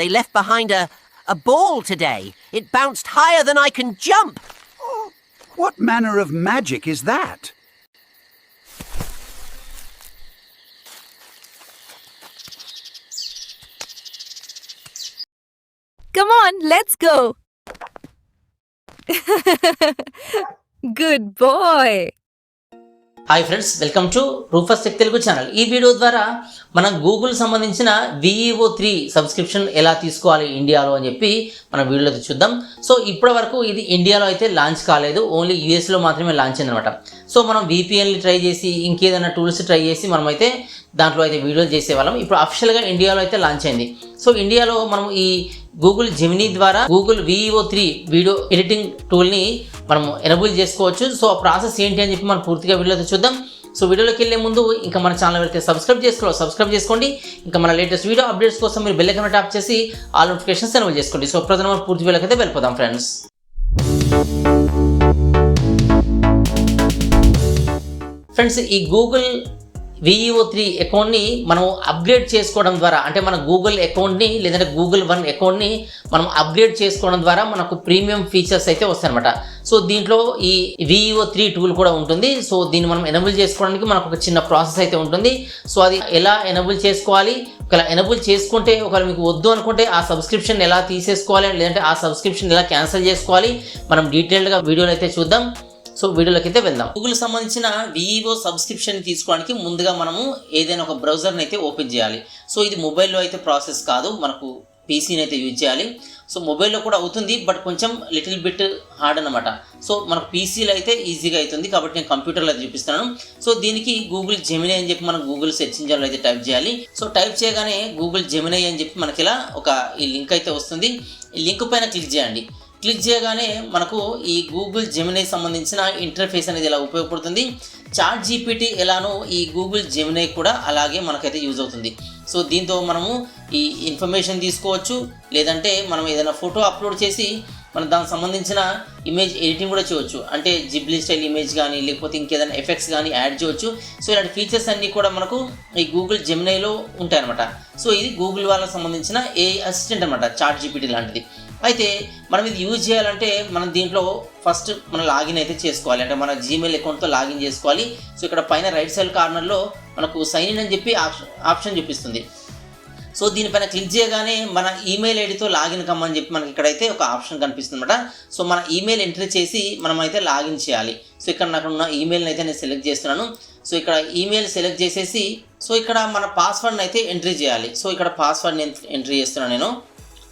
They left behind a ball today. It bounced higher than I can jump. What manner of magic is that? Come on, let's go. Good boy. Hi friends, welcome to రూఫస్ tech Telugu channel. ఈ video ద్వారా మనం Google సంబంధించిన VEO3 subscription ఎలా తీసుకోవాలి ఇండియాలో అని చెప్పి మనం వీడియోలో చూద్దాం. సో ఇప్పటి వరకు ఇది ఇండియాలో అయితే లాంచ్ కాలేదు, ఓన్లీ యూఎస్లో మాత్రమే లాంచ్ అయిందనమాట. సో మనం VPNని ట్రై చేసి ఇంకేదైనా టూల్స్ ట్రై చేసి మనమైతే దాంట్లో అయితే వీడియోలు చేసేవాళ్ళం. ఇప్పుడు అఫిషియల్గా ఇండియాలో అయితే లాంచ్ అయింది. సో ఇండియాలో మనం ఈ గూగుల్ జెమినీ ద్వారా గూగుల్ VEO3 వీడియో ఎడిటింగ్ టూల్ని మనం ఎనబుల్ చేసుకోవచ్చు. సో ఆ ప్రాసెస్ ఏంటి అని చెప్పి మనం పూర్తిగా వీడియోతో చూద్దాం. సో వీడియోలోకి వెళ్ళే ముందు ఇంకా మన ఛానల్ అయితే సబ్స్క్రైబ్ చేసుకోండి. ఇంకా మన లేటెస్ట్ వీడియో అప్డేట్స్ కోసం మీరు బెల్ ఐకాన్ ట్యాప్ చేసి ఆల్ నోటిఫికేషన్స్ ఎనబుల్ చేసుకోండి. సో ప్రధాన మనం పూర్తి వీడియోకి అయితే వెళ్ళిపోదాం ఫ్రెండ్స్. ఈ గూగుల్ VEO3 అకౌంట్ని మనం అప్గ్రేడ్ చేసుకోవడం ద్వారా, అంటే మన గూగుల్ అకౌంట్ని లేదంటే గూగుల్ వన్ అకౌంట్ని మనం అప్గ్రేడ్ చేసుకోవడం ద్వారా మనకు ప్రీమియం ఫీచర్స్ అయితే వస్తాయన్నమాట. సో దీంట్లో ఈ VEO3 టూల్ కూడా ఉంటుంది. సో దీన్ని మనం ఎనబుల్ చేసుకోవడానికి మనకు ఒక చిన్న ప్రాసెస్ అయితే ఉంటుంది. సో అది ఎలా ఎనబుల్ చేసుకోవాలి, ఒకవేళ ఎనబుల్ చేసుకుంటే ఒకవేళ మీకు వద్దు అనుకుంటే ఆ సబ్స్క్రిప్షన్ ఎలా తీసేసుకోవాలి, లేదంటే ఆ సబ్స్క్రిప్షన్ ఎలా క్యాన్సిల్ చేసుకోవాలి, మనం డీటెయిల్డ్గా వీడియోలో అయితే చూద్దాం. సో వీడియోలోకి అయితే వెళ్దాం. గూగుల్ సంబంధించిన VEO సబ్స్క్రిప్షన్ తీసుకోవడానికి ముందుగా మనము ఏదైనా ఒక బ్రౌజర్ని అయితే ఓపెన్ చేయాలి. సో ఇది మొబైల్లో అయితే ప్రాసెస్ కాదు, మనకు PCని అయితే యూజ్ చేయాలి. సో మొబైల్లో కూడా అవుతుంది, బట్ కొంచెం లిటిల్ బిట్ హార్డ్ అనమాట. సో మనకు PCలో అయితే ఈజీగా అవుతుంది, కాబట్టి నేను కంప్యూటర్లో అయితే చూపిస్తున్నాను. సో దీనికి గూగుల్ జెమినీ అని చెప్పి మనం గూగుల్ సెర్చ్ ఇంజిన్లో అయితే టైప్ చేయాలి. సో టైప్ చేయగానే గూగుల్ జెమినీ అని చెప్పి మనకి ఇలా ఈ లింక్ అయితే వస్తుంది. ఈ లింక్ పైన క్లిక్ చేయండి. క్లిక్ చేయగానే మనకు ఈ గూగుల్ జెమినీ సంబంధించిన ఇంటర్ఫేస్ అనేది ఎలా ఉపయోగపడుతుంది. చాట్ GPT ఎలానో ఈ గూగుల్ జెమినీ కూడా అలాగే మనకైతే యూజ్ అవుతుంది. సో దీంతో మనము ఈ ఇన్ఫర్మేషన్ తీసుకోవచ్చు, లేదంటే మనం ఏదైనా ఫోటో అప్లోడ్ చేసి మనం దానికి సంబంధించిన ఇమేజ్ ఎడిటింగ్ కూడా చేయవచ్చు. అంటే జిబ్లీ స్టైల్ ఇమేజ్ కానీ లేకపోతే ఇంకేదైనా ఎఫెక్ట్స్ కానీ యాడ్ చేయవచ్చు. సో ఇలాంటి ఫీచర్స్ అన్నీ కూడా మనకు ఈ గూగుల్ జెమినీలో ఉంటాయన్నమాట. సో ఇది గూగుల్ వాళ్ళకి సంబంధించిన AI అసిస్టెంట్ అనమాట, చాట్ GPT లాంటిది. అయితే మనం ఇది యూజ్ చేయాలంటే మనం దీంట్లో ఫస్ట్ మనం లాగిన్ అయితే చేసుకోవాలి, అంటే మన జీమెయిల్ అకౌంట్తో లాగిన్ చేసుకోవాలి. సో ఇక్కడ పైన రైట్ సైడ్ కార్నర్లో మనకు సైన్ ఇన్ అని చెప్పి ఆప్షన్ చూపిస్తుంది. సో దీనిపైన క్లిక్ చేయగానే మన ఈమెయిల్ ఐడితో లాగిన్ కమ్మని చెప్పి మనకి ఇక్కడైతే ఒక ఆప్షన్ కనిపిస్తుంది అనమాట. సో మన ఈమెయిల్ ఎంట్రీ చేసి మనం అయితే లాగిన్ చేయాలి. సో ఇక్కడ నాకు ఉన్న ఈమెయిల్ని అయితే నేను సెలెక్ట్ చేస్తున్నాను. సో ఇక్కడ ఈమెయిల్ సెలెక్ట్ చేసేసి సో ఇక్కడ మన పాస్వర్డ్ని అయితే ఎంట్రీ చేయాలి. సో ఇక్కడ పాస్వర్డ్ని ఎంట్రీ చేస్తున్నాను నేను.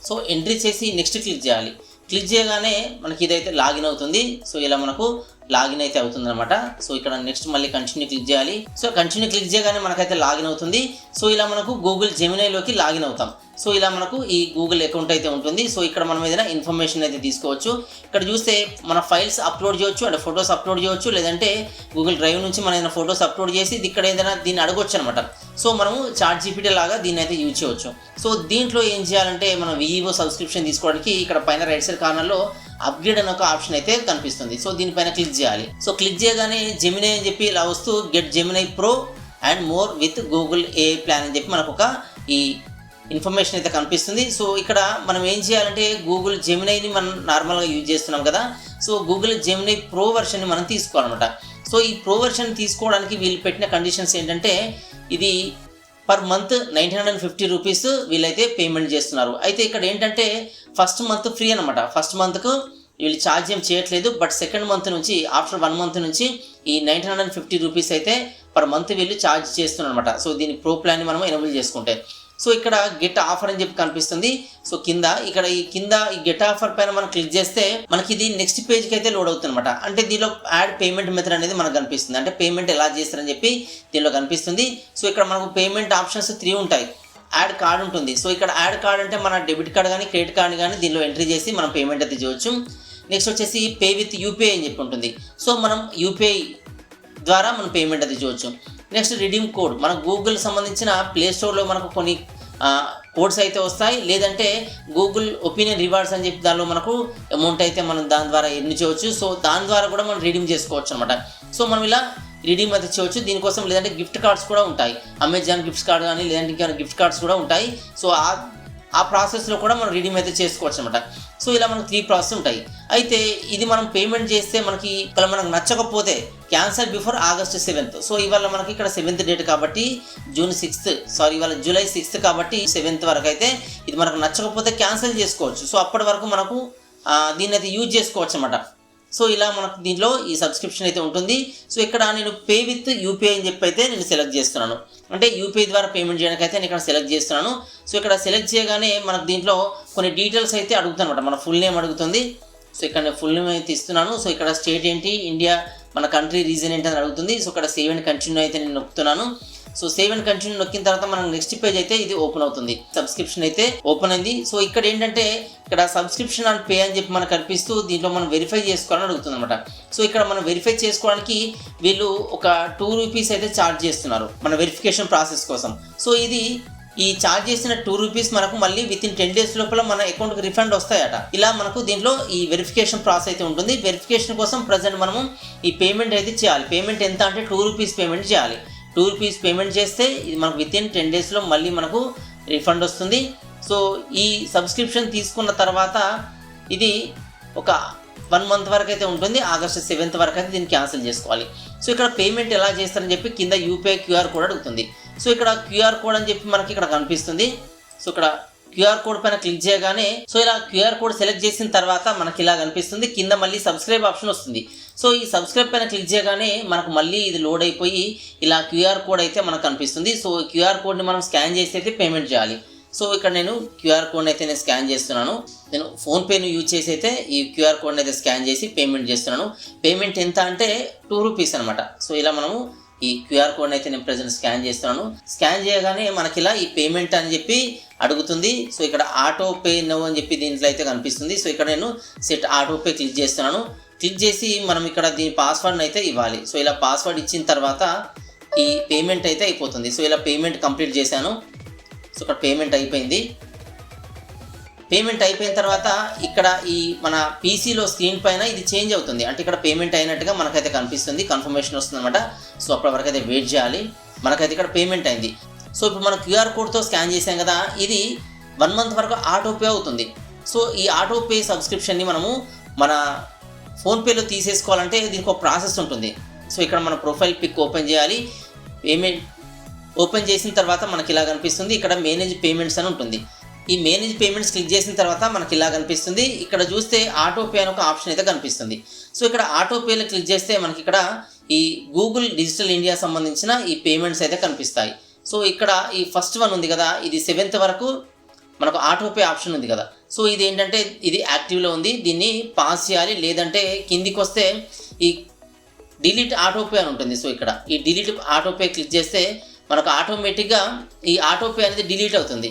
సో ఎంట్రీ చేసి నెక్స్ట్ క్లిక్ చేయాలి. క్లిక్ చేయగానే మనకి ఇదైతే లాగిన్ అవుతుంది. సో ఇలా మనకు లాగిన్ అయితే అవుతుంది అనమాట. సో ఇక్కడ నెక్స్ట్ మళ్ళీ కంటిన్యూ క్లిక్ చేయాలి. సో కంటిన్యూ క్లిక్ చేయగానే మనకైతే లాగిన్ అవుతుంది. సో ఇలా మనకు గూగుల్ జెమినీలోకి లాగిన్ అవుతాం. సో ఇలా మనకు ఈ గూగుల్ అకౌంట్ అయితే ఉంటుంది. సో ఇక్కడ మనం ఏదైనా ఇన్ఫర్మేషన్ అయితే తీసుకోవచ్చు. ఇక్కడ చూస్తే మన ఫైల్స్ అప్లోడ్ చేయవచ్చు, అంటే ఫొటోస్ అప్లోడ్ చేయవచ్చు, లేదంటే గూగుల్ డ్రైవ్ నుంచి మనం ఏదైనా ఫొటోస్ అప్లోడ్ చేసి ఇక్కడ ఏదైనా దీన్ని అడగొచ్చు అనమాట. సో మనము చాట్ GPT లాగా దీన్ని అయితే యూజ్ చేయవచ్చు. సో దీంట్లో ఏం చేయాలంటే మనం VEO సబ్స్క్రిప్షన్ తీసుకోవడానికి ఇక్కడ పైన రైట్ సైడ్ కార్నర్లో అప్గ్రేడ్ అనే ఒక ఆప్షన్ అయితే కనిపిస్తుంది. సో దీనిపైన క్లిక్ చేయాలి. సో క్లిక్ చేయగానే జెమినీ అని చెప్పి ఇలా వస్తూ get Gemini pro and more with Google AI plan అని చెప్పి మనకు ఒక ఈ ఇన్ఫర్మేషన్ అయితే కనిపిస్తుంది. సో ఇక్కడ మనం ఏం చేయాలంటే గూగుల్ జెమినీని మనం నార్మల్గా యూజ్ చేస్తున్నాం కదా. సో గూగుల్ జెమినీ ప్రో వర్షన్ని మనం తీసుకోవాలన్నమాట. సో ఈ ప్రో వర్షన్ తీసుకోవడానికి వీళ్ళు పెట్టిన కండిషన్స్ ఏంటంటే ఇది పర్ మంత్ 950 రూపీస్ వీళ్ళైతే పేమెంట్ చేస్తున్నారు. అయితే ఇక్కడ ఏంటంటే ఫస్ట్ మంత్ ఫ్రీ అనమాట. ఫస్ట్ మంత్కు వీళ్ళు ఛార్జ్ ఏం చేయట్లేదు, బట్ సెకండ్ మంత్ నుంచి ఆఫ్టర్ 1 మంత్ నుంచి ఈ 950 రూపీస్ అయితే పర్ మంత్ వీళ్ళు ఛార్జ్ చేస్తున్నారు అనమాట. సో దీని ప్రో ప్లాన్ని మనం ఎనేబుల్ చేసుకుంటే సో ఇక్కడ గెట్ ఆఫర్ అని చెప్పి కనిపిస్తుంది. సో కింద ఈ గెట్ ఆఫర్ పైన మనం క్లిక్ చేస్తే మనకి ఇది నెక్స్ట్ పేజ్కి అయితే లోడ్ అవుతుంది అనమాట. అంటే దీనిలో యాడ్ పేమెంట్ మెథడ్ అనేది మనకు కనిపిస్తుంది, అంటే పేమెంట్ ఎలా చేస్తారని చెప్పి దీనిలో కనిపిస్తుంది. సో ఇక్కడ మనకు పేమెంట్ ఆప్షన్స్ 3 ఉంటాయి. యాడ్ కార్డ్ ఉంటుంది. సో ఇక్కడ యాడ్ కార్డ్ అంటే మన డెబిట్ కార్డ్ కానీ క్రెడిట్ కార్డ్ కానీ దీనిలో ఎంట్రీ చేసి మనం పేమెంట్ అయితే చేయవచ్చు. నెక్స్ట్ వచ్చేసి పే విత్ UPI అని చెప్పి ఉంటుంది. సో మనం UPI ద్వారా మనం పేమెంట్ అయితే చేయవచ్చు. నెక్స్ట్ రిడీమ్ కోడ్, మన గూగుల్ సంబంధించిన ప్లే స్టోర్లో మనకు కొన్ని కోడ్స్ అయితే వస్తాయి, లేదంటే గూగుల్ ఒపీనియన్ రివార్డ్స్ అని చెప్పి దానిలో మనకు అమౌంట్ అయితే మనం దాని ద్వారా ఎర్న్ చేయవచ్చు. సో దాని ద్వారా కూడా మనం రిడీమ్ చేసుకోవచ్చు అనమాట. సో మనం ఇలా రిడీమ్ అయితే చేయవచ్చు దీనికోసం. లేదంటే గిఫ్ట్ కార్డ్స్ కూడా ఉంటాయి, అమెజాన్ గిఫ్ట్ కార్డ్ కానీ లేదంటే ఇంకా గిఫ్ట్ కార్డ్స్ కూడా ఉంటాయి. సో ఆ ప్రాసెస్లో కూడా మనం రిడీమ్ అయితే చేసుకోవచ్చు అనమాట. సో ఇలా మనకు 3 ప్రాసెస్ ఉంటాయి. అయితే ఇది మనం పేమెంట్ చేస్తే మనకి ఇక్కడ మనకు నచ్చకపోతే cancel before August 7th. So ఇవాళ మనకి ఇక్కడ 7th డేట్ కాబట్టి ఇవాళ July 6th కాబట్టి 7th వరకు అయితే ఇది మనకు నచ్చకపోతే క్యాన్సిల్ చేసుకోవచ్చు. సో అప్పటి వరకు మనకు దీన్ని అయితే యూజ్ చేసుకోవచ్చు అనమాట. సో ఇలా మనకు దీంట్లో ఈ సబ్స్క్రిప్షన్ అయితే ఉంటుంది. సో ఇక్కడ నేను పే విత్ యూపీఐ అని చెప్పి అయితే నేను సెలెక్ట్ చేస్తున్నాను. అంటే యూపీఐ ద్వారా పేమెంట్ చేయడానికి అయితే నేను ఇక్కడ సెలెక్ట్ చేస్తున్నాను. సో ఇక్కడ సెలెక్ట్ చేయగానే మనకు దీంట్లో కొన్ని డీటెయిల్స్ అయితే అడుగుతుంది అనమాట. మన ఫుల్ నేమ్ అడుగుతుంది. సో ఇక్కడ నేను ఫుల్ నేమ్ అయితే ఇస్తున్నాను. సో ఇక్కడ స్టేట్ ఏంటి, ఇండియా, మన కంట్రీ, రీజన్ ఏంటి అని అడుగుతుంది. సో ఇక్కడ సేవ్ అండ్ కంటిన్యూ అయితే నేను నొక్కుతున్నాను. సో సేవ్ అండ్ కంటిన్యూ నొక్కిన తర్వాత మనం నెక్స్ట్ పేజ్ అయితే ఇది ఓపెన్ అవుతుంది. సబ్స్క్రిప్షన్ అయితే ఓపెన్ అయింది. సో ఇక్కడ ఏంటంటే ఇక్కడ సబ్స్క్రిప్షన్ అండ్ పే అని చెప్పి మనకు కనిపిస్తూ దీంట్లో మనం వెరిఫై చేసుకోవాలని అడుగుతుంది అనమాట. సో ఇక్కడ మనం వెరిఫై చేసుకోవడానికి వీళ్ళు ఒక ₹2 అయితే ఛార్జ్ చేస్తున్నారు మన వెరిఫికేషన్ ప్రాసెస్ కోసం. సో ఈ ఛార్జ్ చేసిన ₹2 మనకు మళ్ళీ విత్ ఇన్ 10 days లోపల మన అకౌంట్కి రిఫండ్ వస్తాయట. ఇలా మనకు దీంట్లో ఈ వెరిఫికేషన్ ప్రాసెస్ అయితే ఉంటుంది. వెరిఫికేషన్ కోసం ప్రజెంట్ మనము ఈ పేమెంట్ అయితే చేయాలి. పేమెంట్ ఎంత అంటే ₹2 పేమెంట్ చేయాలి. ₹2 పేమెంట్ చేస్తే ఇది మనకు విత్ ఇన్ 10 daysలో మళ్ళీ మనకు రిఫండ్ వస్తుంది. సో ఈ సబ్స్క్రిప్షన్ తీసుకున్న తర్వాత ఇది ఒక 1 month వరకు అయితే ఉంటుంది. August 7th వరకు అయితే దీన్ని క్యాన్సిల్ చేసుకోవాలి. సో ఇక్కడ పేమెంట్ ఎలా చేస్తారని చెప్పి కింద యూపీఐ క్యూఆర్ కోడ్ అడుగుతుంది. సో ఇక్కడ క్యూఆర్ కోడ్ అని చెప్పి మనకి ఇక్కడ కనిపిస్తుంది. సో ఇక్కడ క్యూఆర్ కోడ్ పైన క్లిక్ చేయగానే సో ఇలా క్యూఆర్ కోడ్ సెలెక్ట్ చేసిన తర్వాత మనకి ఇలా కనిపిస్తుంది. కింద మళ్ళీ సబ్స్క్రైబ్ ఆప్షన్ వస్తుంది. సో ఈ సబ్స్క్రైబ్ పైన క్లిక్ చేయగానే మనకు మళ్ళీ ఇది లోడ్ అయిపోయి ఇలా క్యూఆర్ కోడ్ అయితే మనకు కనిపిస్తుంది. సో క్యూఆర్ కోడ్ని మనం స్కాన్ చేసి అయితే పేమెంట్ చేయాలి. సో ఇక్కడ నేను క్యూఆర్ కోడ్ని అయితే నేను స్కాన్ చేస్తున్నాను. నేను ఫోన్పేను యూజ్ చేసి అయితే ఈ క్యూఆర్ కోడ్ని అయితే స్కాన్ చేసి పేమెంట్ చేస్తున్నాను. పేమెంట్ ఎంత అంటే ₹2 అనమాట. సో ఇలా మనము ఈ క్యూఆర్ కోడ్ని అయితే నేను ప్రజెంట్ స్కాన్ చేస్తున్నాను. స్కాన్ చేయగానే మనకి ఇలా ఈ పేమెంట్ అని చెప్పి అడుగుతుంది. సో ఇక్కడ ఆటో పే నో అని చెప్పి దీంట్లో అయితే కనిపిస్తుంది. సో ఇక్కడ నేను సెట్ ఆటో పే క్లిక్ చేస్తున్నాను. క్లిక్ చేసి మనం ఇక్కడ దీని పాస్వర్డ్ని అయితే ఇవ్వాలి. సో ఇలా పాస్వర్డ్ ఇచ్చిన తర్వాత ఈ పేమెంట్ అయితే అయిపోతుంది. సో ఇలా పేమెంట్ కంప్లీట్ చేశాను. సో ఇక్కడ పేమెంట్ అయిపోయింది. పేమెంట్ అయిపోయిన తర్వాత ఇక్కడ ఈ మన పీసీలో స్క్రీన్ పైన ఇది చేంజ్ అవుతుంది. అంటే ఇక్కడ పేమెంట్ అయినట్టుగా మనకైతే కనిపిస్తుంది, కన్ఫర్మేషన్ వస్తుంది అనమాట. సో అప్పటి వరకు అయితే వెయిట్ చేయాలి. మనకైతే ఇక్కడ పేమెంట్ అయింది. సో ఇప్పుడు మనం క్యూఆర్ కోడ్తో స్కాన్ చేసాం కదా, ఇది 1 month వరకు ఆటో పే అవుతుంది. సో ఈ ఆటో పే సబ్స్క్రిప్షన్ని మనము మన ఫోన్పేలో తీసేసుకోవాలంటే దీనికి ఒక ప్రాసెస్ ఉంటుంది. సో ఇక్కడ మన ప్రొఫైల్ పిక్ ఓపెన్ చేయాలి. పేమెంట్ ఓపెన్ చేసిన తర్వాత మనకి ఇలా కనిపిస్తుంది. ఇక్కడ మేనేజ్ పేమెంట్స్ అని ఉంటుంది. ఈ మేనేజ్ పేమెంట్స్ క్లిక్ చేసిన తర్వాత మనకి ఇలా కనిపిస్తుంది. ఇక్కడ చూస్తే ఆటో పే అని ఒక ఆప్షన్ అయితే కనిపిస్తుంది. సో ఇక్కడ ఆటో పేలో క్లిక్ చేస్తే మనకి ఇక్కడ ఈ గూగుల్ డిజిటల్ ఇండియా సంబంధించిన ఈ పేమెంట్స్ అయితే కనిపిస్తాయి. సో ఇక్కడ ఈ ఫస్ట్ వన్ ఉంది కదా, ఇది 7th వరకు మనకు ఆటో పే ఆప్షన్ ఉంది కదా. సో ఇది ఏంటంటే ఇది యాక్టివ్లో ఉంది. దీన్ని పాస్ చేయాలి. లేదంటే కిందికి వస్తే ఈ డిలీట్ ఆటో పే అని ఉంటుంది. సో ఇక్కడ ఈ డిలీట్ ఆటో పే క్లిక్ చేస్తే మనకు ఆటోమేటిక్గా ఈ ఆటో పే అనేది డిలీట్ అవుతుంది.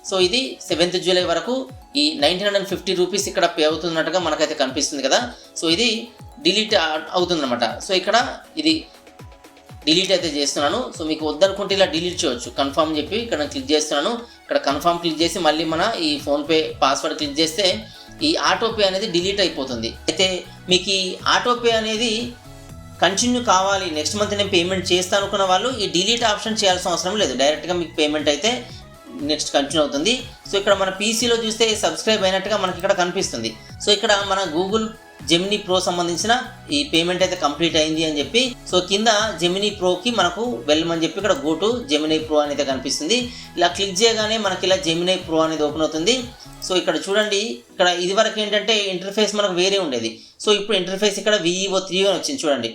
సో ఇది 7th July వరకు ఈ ₹1950 ఇక్కడ పే అవుతున్నట్టుగా మనకైతే కనిపిస్తుంది కదా. సో ఇది డిలీట్ అవుతుందన్నమాట. సో ఇక్కడ ఇది డిలీట్ అయితే చేస్తున్నాను. సో మీకు వద్దనుకుంటే ఇలా డిలీట్ చేయవచ్చు. కన్ఫర్మ్ చెప్పి ఇక్కడ క్లిక్ చేస్తున్నాను. ఇక్కడ కన్ఫర్మ్ క్లిక్ చేసి మళ్ళీ మన ఈ ఫోన్పే పాస్వర్డ్ క్లిక్ చేస్తే ఈ ఆటో పే అనేది డిలీట్ అయిపోతుంది. అయితే మీకు ఈ ఆటో పే అనేది కంటిన్యూ కావాలి, నెక్స్ట్ మంత్ నేను పేమెంట్ చేస్తాను అనుకున్న వాళ్ళు ఈ డిలీట్ ఆప్షన్ చేయాల్సిన అవసరం లేదు. డైరెక్ట్గా మీకు పేమెంట్ అయితే నెక్స్ట్ కంటిన్యూ అవుతుంది. సో ఇక్కడ మన పీసీలో చూస్తే సబ్స్క్రైబ్ అయినట్టుగా మనకి ఇక్కడ కనిపిస్తుంది. సో ఇక్కడ మన గూగుల్ జెమినీ ప్రో సంబంధించిన ఈ పేమెంట్ అయితే కంప్లీట్ అయింది అని చెప్పి సో కింద జెమినీ ప్రోకి మనకు వెళ్ళమని చెప్పి ఇక్కడ గో టు జెమినీ ప్రో అనేది కనిపిస్తుంది. ఇలా క్లిక్ చేయగానే మనకి ఇలా జెమినీ ప్రో అనేది ఓపెన్ అవుతుంది. సో ఇక్కడ చూడండి, ఇక్కడ ఇది వరకు ఏంటంటే ఇంటర్ఫేస్ మనకు వేరే ఉండేది. సో ఇప్పుడు ఇంటర్ఫేస్ ఇక్కడ VEO3 అని వచ్చింది చూడండి,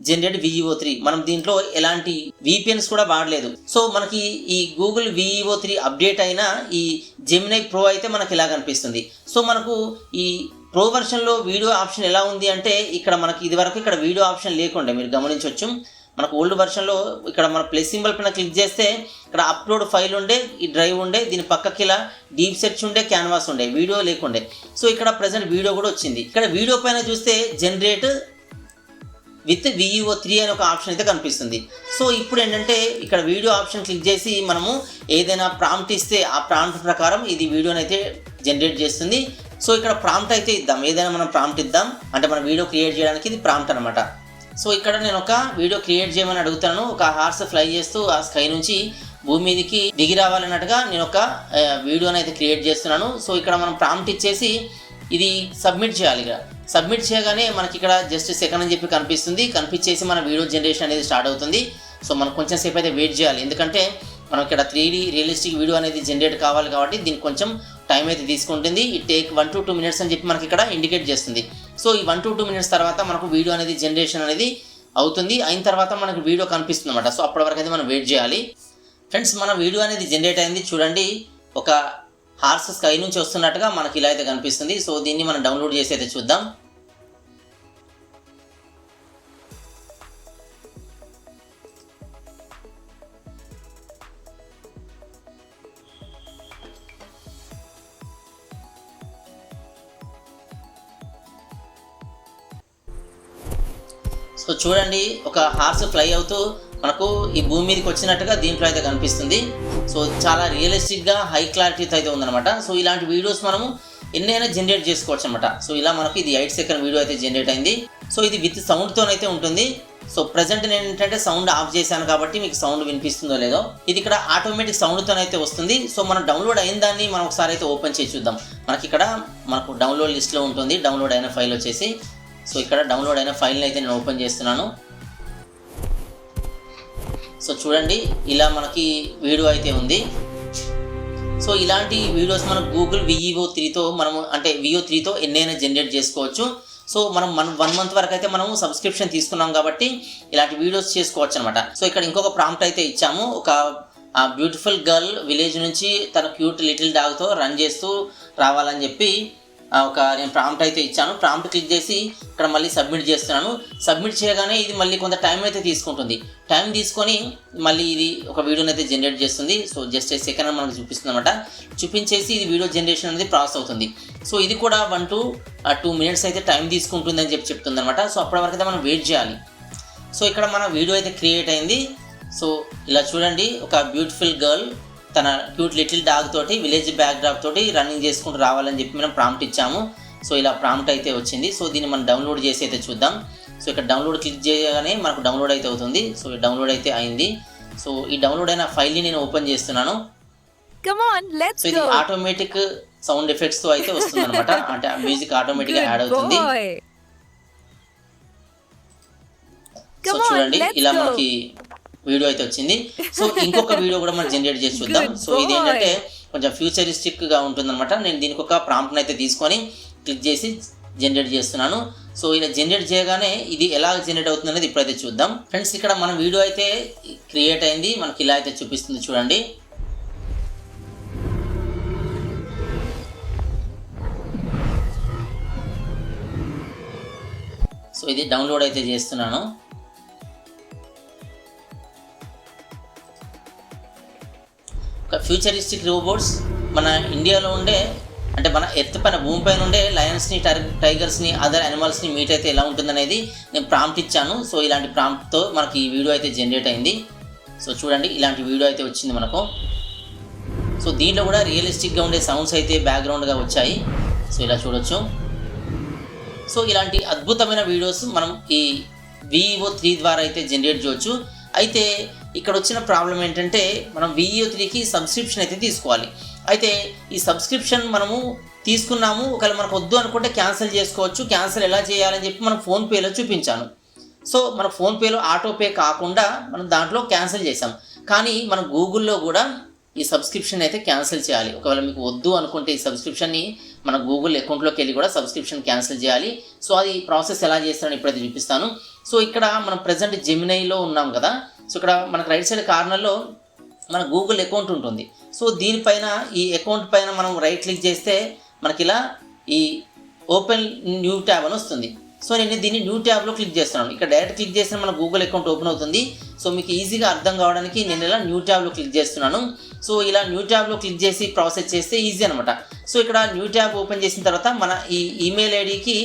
జనరేట్ VEO3. మనం దీంట్లో ఎలాంటి VPNs కూడా వాడలేదు. సో మనకి ఈ గూగుల్ VEO3 అప్డేట్ అయిన ఈ జెమినీ ప్రో అయితే మనకి ఇలా కనిపిస్తుంది. సో మనకు ఈ ప్రో వెర్షన్లో వీడియో ఆప్షన్ ఎలా ఉంది అంటే ఇక్కడ మనకి ఇది వరకు ఇక్కడ వీడియో ఆప్షన్ లేకుండే, మీరు గమనించవచ్చు. మనకు ఓల్డ్ వెర్షన్లో ఇక్కడ మన ప్లస్ సింబల్ పైన క్లిక్ చేస్తే ఇక్కడ అప్లోడ్ ఫైల్ ఉండే, ఈ డ్రైవ్ ఉండే, దీని పక్కకి ఇలా డీప్ సెర్చ్ ఉండే, క్యాన్వాస్ ఉండే, వీడియో లేకుండే. సో ఇక్కడ ప్రజెంట్ వీడియో కూడా వచ్చింది. ఇక్కడ వీడియో పైన చూస్తే జనరేట్ విత్ VEO3 అనే ఒక ఆప్షన్ అయితే కనిపిస్తుంది. సో ఇప్పుడు ఏంటంటే ఇక్కడ వీడియో ఆప్షన్ క్లిక్ చేసి మనము ఏదైనా ప్రాంప్ట్ ఇస్తే ఆ ప్రాంప్ట్ ప్రకారం ఇది వీడియోని అయితే జనరేట్ చేస్తుంది. సో ఇక్కడ ప్రాంప్ట్ అయితే ఇద్దాం, ఏదైనా మనం ప్రాంప్ట్ ఇద్దాం. అంటే మనం వీడియో క్రియేట్ చేయడానికి ఇది ప్రాంప్ట్ అనమాట. సో ఇక్కడ నేను ఒక వీడియో క్రియేట్ చేయమని అడుగుతాను. ఒక హార్స్ ఫ్లై చేస్తూ ఆ స్కై నుంచి భూమి మీదకి దిగి రావాలన్నట్టుగా నేను ఒక వీడియోని అయితే క్రియేట్ చేస్తున్నాను. సో ఇక్కడ మనం ప్రాంప్ట్ ఇచ్చేసి ఇది సబ్మిట్ చేయాలి. ఇక్కడ సబ్మిట్ చేయగానే మనకి ఇక్కడ జస్ట్ సెకండ్ అని చెప్పి కనిపించేసి మన వీడియో జనరేషన్ అనేది స్టార్ట్ అవుతుంది. సో మనం కొంచెం సేపు అయితే వెయిట్ చేయాలి, ఎందుకంటే మనం ఇక్కడ 3D రియలిస్టిక్ వీడియో అనేది జనరేట్ కావాలి కాబట్టి దీనికి కొంచెం టైం అయితే తీసుకుంటుంది. ఈ టేక్ 1 to 2 minutes అని చెప్పి మనకి ఇక్కడ ఇండికేట్ చేస్తుంది. సో ఈ 1 to 2 minutes తర్వాత మనకు వీడియో అనేది జనరేషన్ అనేది అవుతుంది. అయిన తర్వాత మనకు వీడియో కనిపిస్తుంది అన్నమాట. సో అప్పటి వరకు అయితే మనం వెయిట్ చేయాలి. ఫ్రెండ్స్, మన వీడియో అనేది జనరేట్ అయింది. చూడండి, ఒక హార్స్ స్కై నుంచి వస్తున్నట్టుగా మనకి ఇలా అయితే కనిపిస్తుంది. సో దీన్ని మనం డౌన్లోడ్ చేసి అయితే చూద్దాం. సో చూడండి, ఒక హార్స్ ఫ్లై అవుతూ మనకు ఈ భూమి మీదకి వచ్చినట్టుగా దీంట్లో అయితే కనిపిస్తుంది. సో చాలా రియలిస్టిక్గా హై క్లారిటీతో అయితే ఉందన్నమాట. సో ఇలాంటి వీడియోస్ మనము ఎన్నైనా జనరేట్ చేసుకోవచ్చు అనమాట. సో ఇలా మనకి ఇది 8 second వీడియో అయితే జనరేట్ అయింది. సో ఇది విత్ సౌండ్తోనైతే ఉంటుంది. సో ప్రజెంట్ నేను ఏంటంటే సౌండ్ ఆఫ్ చేశాను కాబట్టి మీకు సౌండ్ వినిపిస్తుందో లేదో. ఇది ఇక్కడ ఆటోమేటిక్ సౌండ్తోనైతే వస్తుంది. సో మనం డౌన్లోడ్ అయిన దాన్ని మనం ఒకసారి అయితే ఓపెన్ చేసి చూద్దాం. మనకి ఇక్కడ మనకు డౌన్లోడ్ లిస్ట్లో ఉంటుంది డౌన్లోడ్ అయిన ఫైల్ వచ్చేసి. సో ఇక్కడ డౌన్లోడ్ అయిన ఫైల్ని అయితే నేను ఓపెన్ చేస్తున్నాను. సో చూడండి, ఇలా మనకి వీడియో అయితే ఉంది. సో ఇలాంటి వీడియోస్ మనం గూగుల్ VEO3తో మనము అంటే VEO3తో ఎన్నైనా జనరేట్ చేసుకోవచ్చు. సో మనం 1 month వరకు అయితే మనము సబ్స్క్రిప్షన్ తీసుకున్నాం కాబట్టి ఇలాంటి వీడియోస్ చేసుకోవచ్చు అనమాట. సో ఇక్కడ ఇంకొక ప్రాంప్ట్ అయితే ఇచ్చాము. ఒక బ్యూటిఫుల్ గర్ల్ విలేజ్ నుంచి తన క్యూట్ లిటిల్ డాగ్తో రన్ చేస్తూ రావాలని చెప్పి నేను ప్రాంప్ట్ అయితే ఇచ్చాను. ప్రాంప్ట్ క్లిక్ చేసి ఇక్కడ మళ్ళీ సబ్మిట్ చేస్తున్నాను. సబ్మిట్ చేయగానే ఇది మళ్ళీ కొంత టైం అయితే తీసుకుంటుంది. టైం తీసుకొని మళ్ళీ ఇది ఒక వీడియోని అయితే జనరేట్ చేస్తుంది. సో జస్ట్ సెకండ్ అని మనకు చూపిస్తుంది అనమాట. చూపించేసి ఇది వీడియో జనరేషన్ అనేది ప్రాసెస్ అవుతుంది. సో ఇది కూడా 1 to 2 minutes అయితే టైం తీసుకుంటుంది అని చెప్తుంది అనమాట. సో అప్పటి వరకు అయితే మనం వెయిట్ చేయాలి. సో ఇక్కడ మన వీడియో అయితే క్రియేట్ అయింది. సో ఇలా చూడండి, ఒక బ్యూటిఫుల్ గర్ల్ తన క్యూట్ లిటిల్ డాగ్ తోటి విలేజ్ బ్యాక్ డ్రాప్ తోటి రన్నింగ్ చేసుకుంటూ రావాలని చెప్పి మనం ప్రాంప్ట్ ఇచ్చాము. సో ఇలా ప్రాంప్ట్ అయితే వచ్చింది. సో దీన్ని మనం డౌన్లోడ్ చేసి అయితే చూద్దాం. సో ఇక్కడ డౌన్లోడ్ క్లిక్ చేయగానే మనకు డౌన్లోడ్ అయితే అవుతుంది. సో డౌన్లోడ్ అయితే అయింది. సో ఈ డౌన్లోడ్ అయిన ఫైల్ని నేను ఓపెన్ చేస్తున్నాను. సో ఇది ఆటోమేటిక్ సౌండ్ ఎఫెక్ట్స్తో అయితే వస్తుంది అనమాట. అంటే మ్యూజిక్ ఆటోమేటిక్గా యాడ్ అవుతుంది. సో చూడండి, ఇలా మనకి వీడియో అయితే వచ్చింది. సో ఇంకొక వీడియో కూడా మనం జనరేట్ చేసి చూద్దాం. సో ఇది ఏంటంటే కొంచెం ఫ్యూచరిస్టిక్గా ఉంటుందన్నమాట. నేను దీనికి ఒక ప్రాంప్ట్ని అయితే తీసుకొని క్లిక్ చేసి జనరేట్ చేస్తున్నాను. సో ఇలా జనరేట్ చేయగానే ఇది ఎలా జనరేట్ అవుతుంది అనేది ఇప్పుడైతే చూద్దాం. ఫ్రెండ్స్, ఇక్కడ మన వీడియో అయితే క్రియేట్ అయింది. మనకి ఇలా అయితే చూపిస్తుంది చూడండి. సో ఇది డౌన్లోడ్ అయితే చేస్తున్నాను. ఫ్యూచరిస్టిక్ రోబోట్స్ మన ఇండియాలో ఉండే అంటే మన ఎర్త్ పైన భూమి పైన ఉండే లయన్స్ని టైగర్స్ని అదర్ యానిమల్స్ని మీట్ అయితే ఎలా ఉంటుందనేది నేను ప్రాంప్ట్ ఇచ్చాను. సో ఇలాంటి ప్రాంప్ట్తో మనకి ఈ వీడియో అయితే జనరేట్ అయింది. సో చూడండి, ఇలాంటి వీడియో అయితే వచ్చింది మనకు. సో దీంట్లో కూడా రియలిస్టిక్గా ఉండే సౌండ్స్ అయితే బ్యాక్గ్రౌండ్గా వచ్చాయి. సో ఇలా చూడొచ్చు. సో ఇలాంటి అద్భుతమైన వీడియోస్ మనం ఈ VEO3 ద్వారా అయితే జనరేట్ చేయవచ్చు. అయితే ఇక్కడ వచ్చిన ప్రాబ్లం ఏంటంటే మనం VEO3కి సబ్స్క్రిప్షన్ అయితే తీసుకోవాలి. అయితే ఈ సబ్స్క్రిప్షన్ మనము తీసుకున్నాము, ఒకవేళ మనకు వద్దు అనుకుంటే క్యాన్సిల్ చేసుకోవచ్చు. క్యాన్సిల్ ఎలా చేయాలని చెప్పి మనం ఫోన్పేలో చూపించాను. సో మన ఫోన్పేలో ఆటోపే కాకుండా మనం దాంట్లో క్యాన్సిల్ చేసాం. కానీ మన గూగుల్లో కూడా ఈ సబ్స్క్రిప్షన్ అయితే క్యాన్సిల్ చేయాలి. ఒకవేళ మీకు వద్దు అనుకుంటే ఈ సబ్స్క్రిప్షన్ని మన గూగుల్ అకౌంట్లోకి వెళ్ళి కూడా సబ్స్క్రిప్షన్ క్యాన్సిల్ చేయాలి. సో అది ప్రాసెస్ ఎలా చేస్తారని ఇప్పుడైతే చూపిస్తాను. సో ఇక్కడ మనం ప్రజెంట్ జెమినైలో ఉన్నాం కదా. సో ఇక్కడ మనకు రైట్ సైడ్ కార్నర్లో మన గూగుల్ అకౌంట్ ఉంటుంది. సో దీనిపైన ఈ అకౌంట్ పైన మనం రైట్ క్లిక్ చేస్తే మనకి ఇలా ఈ ఓపెన్ న్యూ ట్యాబ్ అని వస్తుంది. సో నేను దీన్ని న్యూ ట్యాబ్లో క్లిక్ చేస్తున్నాను. ఇక్కడ డైరెక్ట్ క్లిక్ చేస్తే మన గూగుల్ అకౌంట్ ఓపెన్ అవుతుంది. సో మీకు ఈజీగా అర్థం కావడానికి నేను ఇలా న్యూ ట్యాబ్లో క్లిక్ చేస్తున్నాను. సో ఇలా న్యూ ట్యాబ్లో క్లిక్ చేసి ప్రాసెస్ చేస్తే ఈజీ అనమాట. సో ఇక్కడ న్యూ ట్యాబ్ ఓపెన్ చేసిన తర్వాత మన ఈ ఈమెయిల్ ఐడికి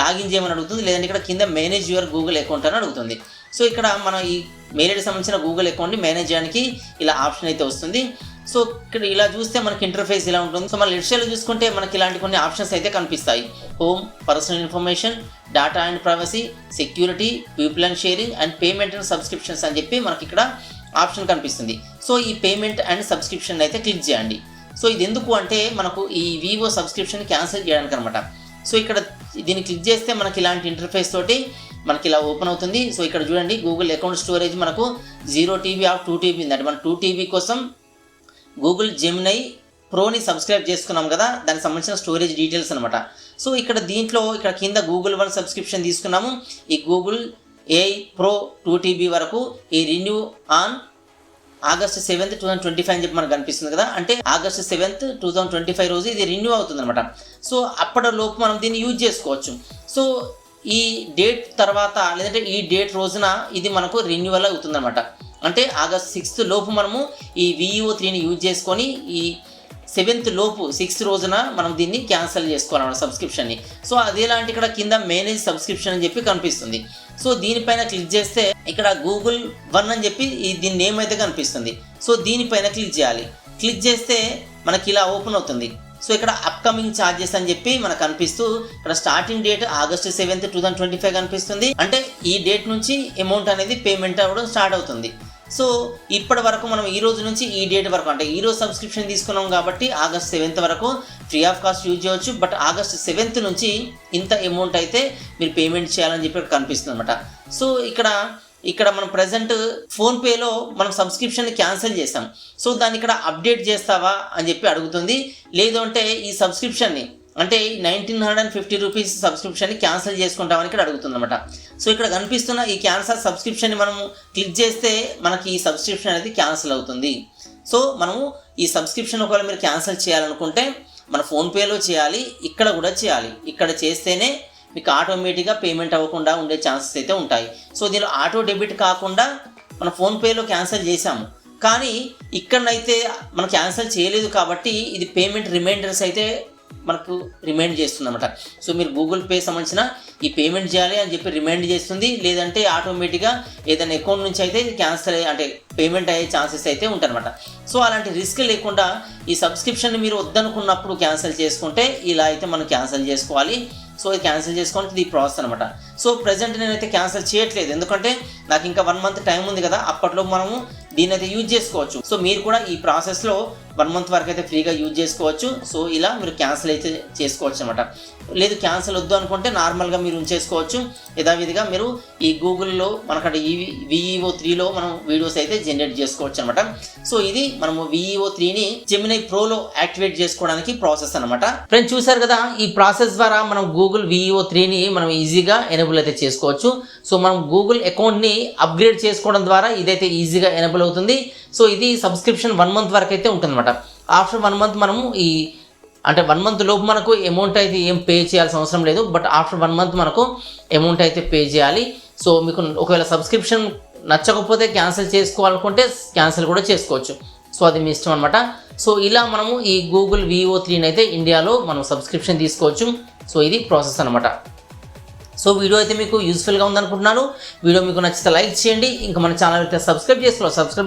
లాగిన్ చేయమని అడుగుతుంది, లేదంటే ఇక్కడ కింద మేనేజ్ యువర్ గూగుల్ అకౌంట్ అని అడుగుతుంది. సో ఇక్కడ మనం ఈ మెయిల్ ఐడికి సంబంధించిన గూగుల్ అకౌంట్ని మేనేజ్ చేయడానికి ఇలా ఆప్షన్ అయితే వస్తుంది. సో ఇక్కడ ఇలా చూస్తే మనకి ఇంటర్ఫేస్ ఇలా ఉంటుంది. సో మన లెఫ్ట్ సైడ్లో చూసుకుంటే మనకి ఇలాంటి కొన్ని ఆప్షన్స్ అయితే కనిపిస్తాయి. Home, personal information, data and privacy, security, people and sharing and payment and subscriptions అని చెప్పి మనకి ఇక్కడ ఆప్షన్ కనిపిస్తుంది. సో ఈ పేమెంట్ అండ్ సబ్స్క్రిప్షన్ అయితే క్లిక్ చేయండి. సో ఇది ఎందుకు అంటే మనకు ఈ వివో సబ్స్క్రిప్షన్ క్యాన్సిల్ చేయడానికి అనమాట. సో ఇక్కడ దీన్ని క్లిక్ చేస్తే మనకి ఇలాంటి ఇంటర్ఫేస్ తోటి మనకి ఇలా ఓపెన్ అవుతుంది. సో ఇక్కడ చూడండి గూగుల్ అకౌంట్ స్టోరేజ్ మనకు 0 TB ఆఫ్ 2 TB ఉంది. అంటే మనం 2 TB కోసం గూగుల్ జెమినై ప్రోని సబ్స్క్రైబ్ చేసుకున్నాం కదా, దానికి సంబంధించిన స్టోరేజ్ డీటెయిల్స్ అనమాట. సో ఇక్కడ దీంట్లో ఇక్కడ కింద గూగుల్ వన్ సబ్స్క్రిప్షన్ తీసుకున్నాము. ఈ గూగుల్ AI Pro 2 TB వరకు ఈ రిన్యూ ఆన్ August 7th, 2025 అని చెప్పి మనకు కనిపిస్తుంది కదా. అంటే August 7th, 2025 రోజు ఇది రిన్యూ అవుతుంది అనమాట. సో అప్పటిలోపు మనం దీన్ని యూజ్ చేసుకోవచ్చు. సో ఈ డేట్ తర్వాత లేదంటే ఈ డేట్ రోజున ఇది మనకు రెన్యువల్ అవుతుంది అనమాట. అంటే August 6th లోపు మనము ఈ VEO3ని యూజ్ చేసుకొని ఈ 7th లోపు 6th రోజున మనం దీన్ని క్యాన్సిల్ చేసుకోవాలన్నమాట సబ్స్క్రిప్షన్ని. సో అదేలాంటి ఇక్కడ కింద మేనేజ్ సబ్స్క్రిప్షన్ అని చెప్పి కనిపిస్తుంది. సో దీనిపైన క్లిక్ చేస్తే ఇక్కడ గూగుల్ వన్ అని చెప్పి దీని నేమ్ అయితే కనిపిస్తుంది. సో దీనిపైన క్లిక్ చేయాలి. క్లిక్ చేస్తే మనకి ఇలా ఓపెన్ అవుతుంది. సో ఇక్కడ అప్కమింగ్ ఛార్జెస్ అని చెప్పి మనకు కనిపిస్తూ ఇక్కడ స్టార్టింగ్ డేట్ August 7th, 2025 కనిపిస్తుంది. అంటే ఈ డేట్ నుంచి అమౌంట్ అనేది పేమెంట్ అవ్వడం స్టార్ట్ అవుతుంది. సో ఇప్పటి వరకు మనం ఈ రోజు నుంచి ఈ డేట్ వరకు అంటే ఈ రోజు సబ్స్క్రిప్షన్ తీసుకున్నాం కాబట్టి August 7th వరకు ఫ్రీ ఆఫ్ కాస్ట్ యూజ్ చేయవచ్చు. బట్ August 7th నుంచి ఇంత అమౌంట్ అయితే మీరు పేమెంట్ చేయాలని చెప్పి కనిపిస్తుంది అనమాట. సో ఇక్కడ మనం ప్రజెంట్ ఫోన్పేలో మనం సబ్స్క్రిప్షన్ క్యాన్సిల్ చేస్తాం. సో దాన్ని ఇక్కడ అప్డేట్ చేస్తావా అని చెప్పి అడుగుతుంది. లేదు అంటే ఈ సబ్స్క్రిప్షన్ని అంటే 1950 రూపీస్ సబ్స్క్రిప్షన్ని క్యాన్సిల్ చేసుకుంటామని ఇక్కడ అడుగుతుంది అనమాట. సో ఇక్కడ కనిపిస్తున్న ఈ క్యాన్సిల్ సబ్స్క్రిప్షన్ని మనం క్లిక్ చేస్తే మనకి ఈ సబ్స్క్రిప్షన్ అనేది క్యాన్సిల్ అవుతుంది. సో మనము ఈ సబ్స్క్రిప్షన్ ఒకవేళ మీరు క్యాన్సిల్ చేయాలనుకుంటే మన ఫోన్పేలో చేయాలి, ఇక్కడ కూడా చేయాలి. ఇక్కడ చేస్తేనే మీకు ఆటోమేటిక్గా పేమెంట్ అవ్వకుండా ఉండే ఛాన్సెస్ అయితే ఉంటాయి. సో దీనిలో ఆటో డెబిట్ కాకుండా మన ఫోన్పేలో క్యాన్సిల్ చేసాము, కానీ ఇక్కడనైతే మనం క్యాన్సిల్ చేయలేదు కాబట్టి ఇది పేమెంట్ రిమైండర్స్ అయితే మనకు రిమైండ్ చేస్తుంది అనమాట. సో మీరు గూగుల్ పే సంబంధించిన ఈ పేమెంట్ చేయాలి అని చెప్పి రిమైండ్ చేస్తుంది. లేదంటే ఆటోమేటిక్గా ఏదైనా అకౌంట్ నుంచి అయితే క్యాన్సిల్ అంటే పేమెంట్ అయ్యే ఛాన్సెస్ అయితే ఉంటాయన్నమాట. సో అలాంటి రిస్క్ లేకుండా ఈ సబ్స్క్రిప్షన్ మీరు వద్దనుకున్నప్పుడు క్యాన్సిల్ చేసుకుంటే ఇలా అయితే మనం క్యాన్సిల్ చేసుకోవాలి. సో ఇది క్యాన్సిల్ చేసుకోవడానికి ఇది ప్రాసెస్ అనమాట. సో ప్రజెంట్ నేనైతే క్యాన్సిల్ చేయట్లేదు, ఎందుకంటే నాకు ఇంకా 1 month టైం ఉంది కదా, అప్పట్లో మనము దీన్ని అయితే యూజ్ చేసుకోవచ్చు. సో మీరు కూడా ఈ ప్రాసెస్లో 1 month వరకు అయితే ఫ్రీగా యూజ్ చేసుకోవచ్చు. సో ఇలా మీరు క్యాన్సిల్ అయితే చేసుకోవచ్చు అనమాట. లేదు క్యాన్సిల్ వద్దు అనుకుంటే నార్మల్గా మీరు ఉంచేసుకోవచ్చు. యథావిధిగా మీరు ఈ గూగుల్లో మనకక్కడ ఈ VEO3లో మనం వీడియోస్ అయితే జనరేట్ చేసుకోవచ్చు అనమాట. సో ఇది మనము VEO3ని జెమినై ప్రోలో యాక్టివేట్ చేసుకోవడానికి ప్రాసెస్ అనమాట. ఫ్రెండ్స్ చూసారు కదా, ఈ ప్రాసెస్ ద్వారా మనం గూగుల్ VEO3ని మనం ఈజీగా ఎనేబుల్ అయితే చేసుకోవచ్చు. సో మనం గూగుల్ అకౌంట్ని అప్గ్రేడ్ చేసుకోవడం ద్వారా ఇదైతే ఈజీగా ఎనేబుల్ అవుతుంది. సో ఇది సబ్స్క్రిప్షన్ 1 month వరకు అయితే ఉంటుందన్నమాట. ఆఫ్టర్ 1 month మనము అంటే 1 month లోపు మనకు అమౌంట్ అయితే ఏం పే చేయాల్సిన అవసరం లేదు. బట్ ఆఫ్టర్ 1 month మనకు అమౌంట్ అయితే పే చేయాలి. సో మీకు ఒకవేళ సబ్స్క్రిప్షన్ నచ్చకపోతే క్యాన్సిల్ చేసుకోవాలనుకుంటే క్యాన్సిల్ కూడా చేసుకోవచ్చు. సో అది మీ ఇష్టం అనమాట. సో ఇలా మనము ఈ గూగుల్ VEO3ని అయితే ఇండియాలో మనం సబ్స్క్రిప్షన్ తీసుకోవచ్చు. సో ఇది ప్రాసెస్ అనమాట. సో వీడియో అయితే మీకు యూస్ఫుల్గా ఉందనుకుంటున్నాను. వీడియో మీకు నచ్చితే లైక్ చేయండి. ఇంకా మన ఛానల్ అయితే సబ్స్క్రైబ్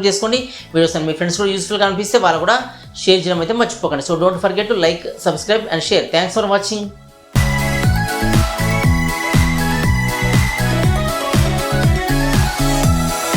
చేసుకోండి. వీడియోస్ అని మీ ఫ్రెండ్స్ కూడా యూస్ఫుల్గా అనిపిస్తే వాళ్ళు కూడా షేర్ చేయడం అయితే మర్చిపోకండి. So don't forget to like, subscribe and share. Thanks for watching.